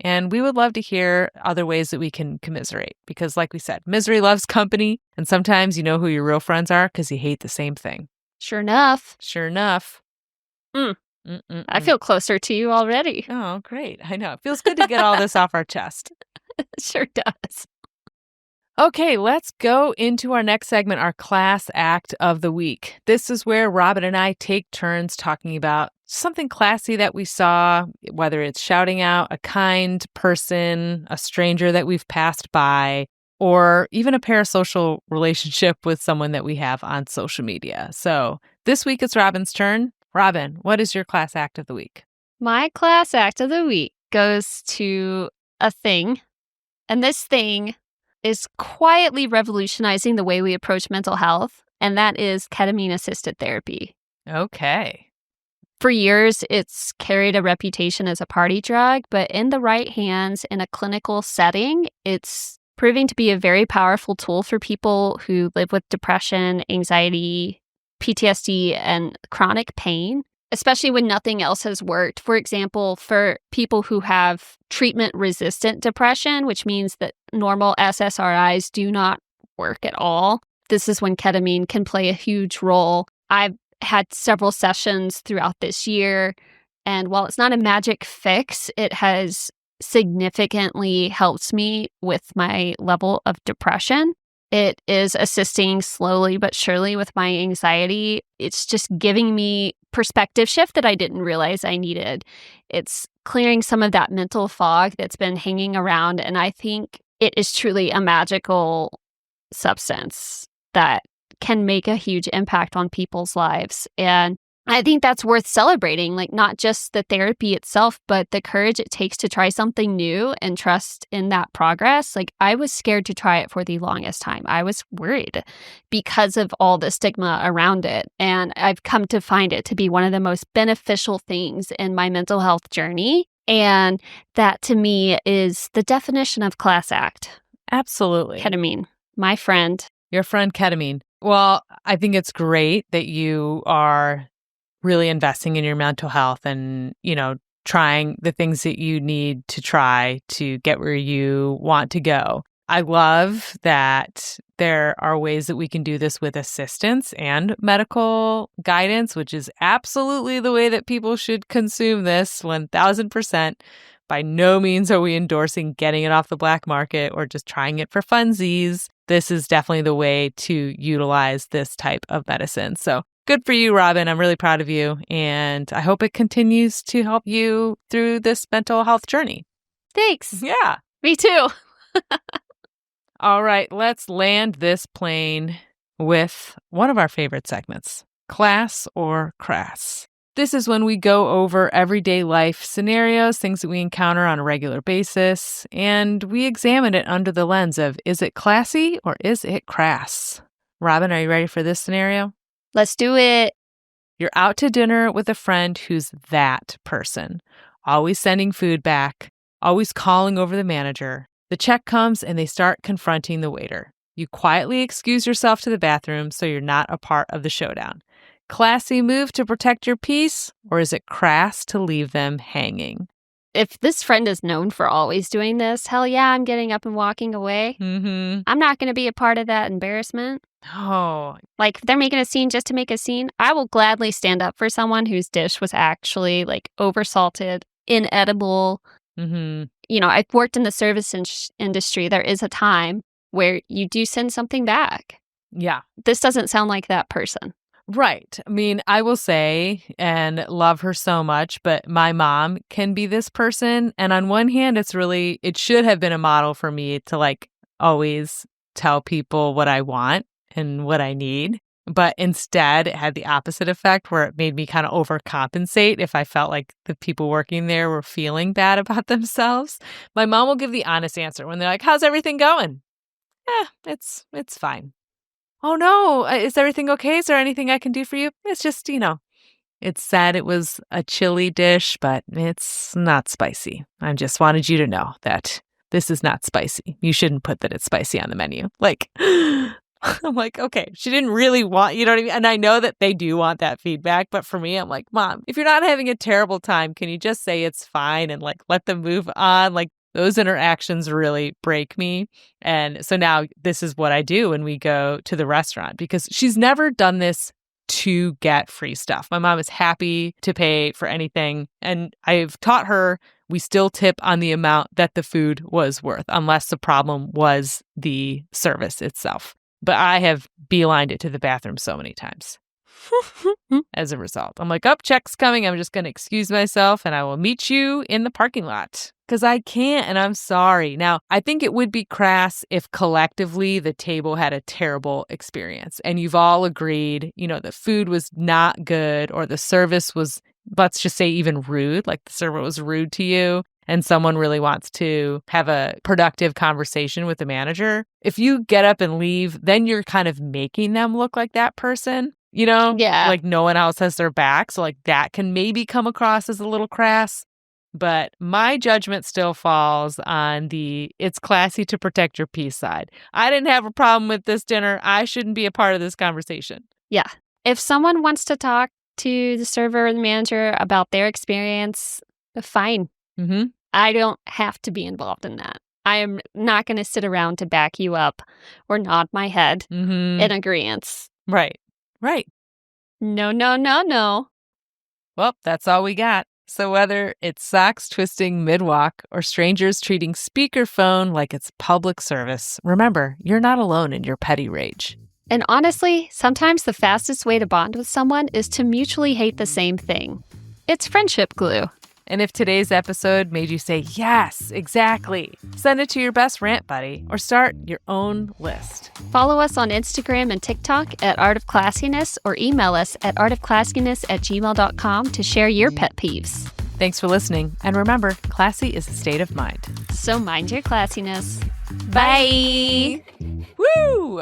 And we would love to hear other ways that we can commiserate because, like we said, misery loves company. And sometimes you know who your real friends are because you hate the same thing. Sure enough. Sure enough. I feel closer to you already. Oh, great. I know. It feels good to get all this off our chest. It sure does. Okay, let's go into our next segment, our class act of the week. This is where Robin and I take turns talking about something classy that we saw, whether it's shouting out a kind person, a stranger that we've passed by, or even a parasocial relationship with someone that we have on social media. So this week it's Robin's turn. Robin, what is your class act of the week? My class act of the week goes to a thing, and this thing is quietly revolutionizing the way we approach mental health, and that is ketamine-assisted therapy. Okay. For years, it's carried a reputation as a party drug, but in the right hands, in a clinical setting, it's proving to be a very powerful tool for people who live with depression, anxiety, PTSD, and chronic pain, especially when nothing else has worked. For example, for people who have treatment-resistant depression, which means that normal SSRIs do not work at all, this is when ketamine can play a huge role. I've had several sessions throughout this year, and while it's not a magic fix, it has significantly helped me with my level of depression. It is assisting slowly but surely with my anxiety. It's just giving me perspective shift that I didn't realize I needed. It's clearing some of that mental fog that's been hanging around, and I think it is truly a magical substance that can make a huge impact on people's lives. And I think that's worth celebrating, like not just the therapy itself, but the courage it takes to try something new and trust in that progress. Like I was scared to try it for the longest time. I was worried because of all the stigma around it. And I've come to find it to be one of the most beneficial things in my mental health journey. And that to me is the definition of class act. Absolutely. Ketamine, my friend. Your friend ketamine. Well, I think it's great that you are really investing in your mental health and, trying the things that you need to try to get where you want to go. I love that there are ways that we can do this with assistance and medical guidance, which is absolutely the way that people should consume this 1000%. By no means are we endorsing getting it off the black market or just trying it for funsies. This is definitely the way to utilize this type of medicine. So good for you, Robin. I'm really proud of you. And I hope it continues to help you through this mental health journey. Thanks. Yeah. Me too. All right, let's land this plane with one of our favorite segments, Class or Crass. This is when we go over everyday life scenarios, things that we encounter on a regular basis, and we examine it under the lens of, is it classy or is it crass? Robin, are you ready for this scenario? Let's do it. You're out to dinner with a friend who's that person, always sending food back, always calling over the manager. The check comes and they start confronting the waiter. You quietly excuse yourself to the bathroom so you're not a part of the showdown. Classy move to protect your peace, or is it crass to leave them hanging? If this friend is known for always doing this, hell yeah, I'm getting up and walking away. I'm not going to be a part of that embarrassment. Oh. Like, if they're making a scene just to make a scene, I will gladly stand up for someone whose dish was actually, oversalted, inedible. I've worked in the service industry. There is a time where you do send something back. Yeah. This doesn't sound like that person. Right. I mean, I will say, and love her so much, but my mom can be this person. And on one hand, it should have been a model for me to always tell people what I want and what I need. But instead, it had the opposite effect where it made me kind of overcompensate if I felt like the people working there were feeling bad about themselves. My mom will give the honest answer when they're like, how's everything going? It's fine. Oh no, is everything okay? Is there anything I can do for you? It's just, it said it was a chili dish, but it's not spicy. I just wanted you to know that this is not spicy. You shouldn't put that it's spicy on the menu. I'm like, okay, she didn't really want, you know what I mean? And I know that they do want that feedback. But for me, I'm like, Mom, if you're not having a terrible time, can you just say it's fine and like let them move on? Like those interactions really break me. And so now this is what I do when we go to the restaurant, because she's never done this to get free stuff. My mom is happy to pay for anything. And I've taught her we still tip on the amount that the food was worth, unless the problem was the service itself. But I have beelined it to the bathroom so many times as a result. I'm like, oh, check's coming. I'm just going to excuse myself and I will meet you in the parking lot. Because I can't, and I'm sorry. Now, I think it would be crass if collectively the table had a terrible experience and you've all agreed, the food was not good or the service was, let's just say, even rude, like the server was rude to you and someone really wants to have a productive conversation with the manager. If you get up and leave, then you're kind of making them look like that person, Yeah. like no one else has their back. So like that can maybe come across as a little crass. But my judgment still falls on the it's classy to protect your peace side. I didn't have a problem with this dinner. I shouldn't be a part of this conversation. Yeah. If someone wants to talk to the server or the manager about their experience, fine. Mm-hmm. I don't have to be involved in that. I am not going to sit around to back you up or nod my head in agreeance. Right. No, no, no, no. Well, that's all we got. So whether it's socks twisting mid-walk or strangers treating speakerphone like it's public service, remember, you're not alone in your petty rage. And honestly, sometimes the fastest way to bond with someone is to mutually hate the same thing. It's friendship glue. And if today's episode made you say, yes, exactly, send it to your best rant buddy or start your own list. Follow us on Instagram and TikTok at @artofclassiness or email us at artofclassiness@gmail.com to share your pet peeves. Thanks for listening. And remember, classy is a state of mind. So mind your classiness. Bye! Woo!